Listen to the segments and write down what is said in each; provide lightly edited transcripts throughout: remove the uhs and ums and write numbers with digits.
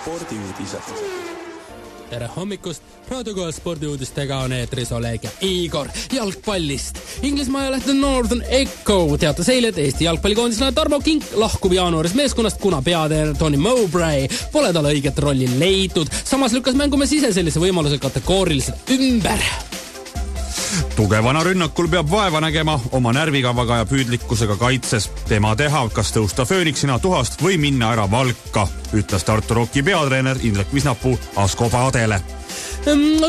spordiuudised. Tere hommikust! Raadiokoja spordiuudistega on eetris Oleg ja Igor jalgpallist. Inglismaa ajalehte The Northern Echo teatas eile, et Eesti jalgpallikoondisena Tarmo Kink lahkub jaanuaris meeskonnast, kuna peatreener Tony Mowbray pole talle õiget rolli leitud. Samas lükkas mängumees ise sellise võimaluse kategooriliselt ümber. Tugevana rünnakul peab vaeva nägema oma närvikavaga ja püüdlikkusega kaitses. Tema teha, kas tõusta fööniksina tuhast või minna ära Valka, ütles Tartu Rocki peatreener Indrek Visnapuu Asko Paadele.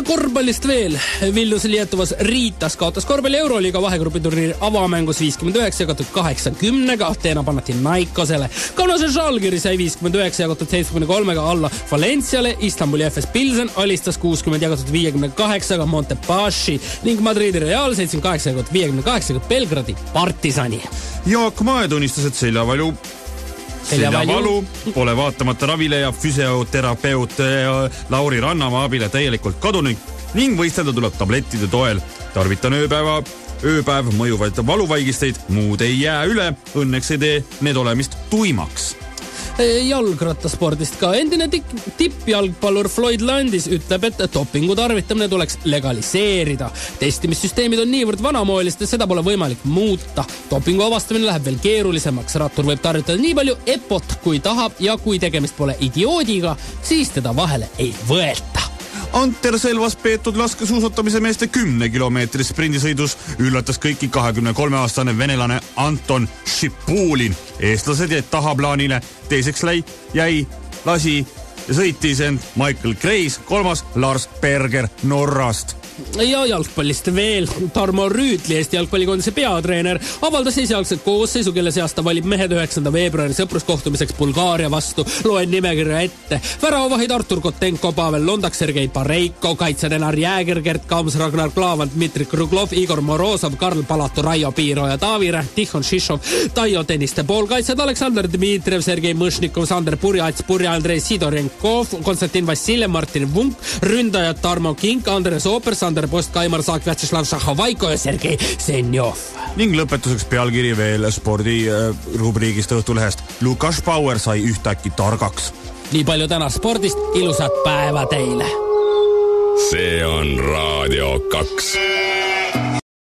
Korvpallist veel. Vilniuse Lietuvas Riitas kaotas korvpalli Euroliiga vahegrupiturniiri avamängus 59 jagatud 80-ga. Ateena pannati Naikosele. Kaunase Žalgiris sai 59 jagatud 73-ga alla Valenciale. Istanbuli FS Pilsen alistas 60 jagatud 58-ga Montepaši ning Madridi Real 78 jagatud 58-ga Belgradi Partisani. Jaak Mae tunnistas, et seljavalu pole vaatamata ravile ja füsioterapeut Lauri Rannamaa abile täielikult kadunud ning võistelda tuleb tablettide toel. Tarvitan ööpäev mõjuvaid valuvaigisteid, muud ei jää üle, õnneks ei tee need olemist tuimaks. Jalgrattaspordist ka. Endine tippjalgpallur Floyd Landis ütleb, et dopingu tarvitamine tuleks legaliseerida. Testimissüsteemid on niivõrd vanamoelist, et seda pole võimalik muuta. Dopingu avastamine läheb veel keerulisemaks. Rattur võib tarvitada nii palju EPOt, kui tahab ja kui tegemist pole idioodiga, siis teda vahele ei võeta. Anterselvas peetud laskesuusatamise meeste 10 kilomeetri sprindisõidus üllatas kõiki 23-aastane venelane Anton Šipulin. Eestlased jäid tahaplaanile, teiseks lasi ja sõitis end Michael Kreis, kolmas Lars Berger Norrast. Ja jalgpallist veel. Tarmo Rüütli, Eesti jalgpallikoondise peatreener, avaldas esialgset koosseisu, kelle seast ta valib mehed 9. veebruari sõpruskohtumiseks Bulgaaria vastu. Loen nimekirja ette. Väravahid Artur Kotenko, Pavel Londak, Sergei Pareiko, kaitsjad Enar Jääger, Gert Kams, Ragnar Klavan, Dmitri Kruglov, Igor Morozov, Karl Palatu, Raio Piiro ja Taavi Räht, Tihon Šišov, Taio Tenniste poolkaitsjad Aleksandr Dmitriev, Sergei Mõšnikov, Sander Purja, Ats Purja, Andrei Sidorenkov, Konstantin Vassiljev, Martin Vunk, ründajad Tarmo Kink, Andres Ooper, Sander Post, Kaimar Saak, Vjatšeslav Šahovaiko ja Sergei Senjov. Ning lõpetuseks pealkiri veel spordirubriigist Õhtulehest. Lukas Bauer sai ühtäkki targaks. Nii palju täna spordist, ilusat päeva teile! See on Raadio 2.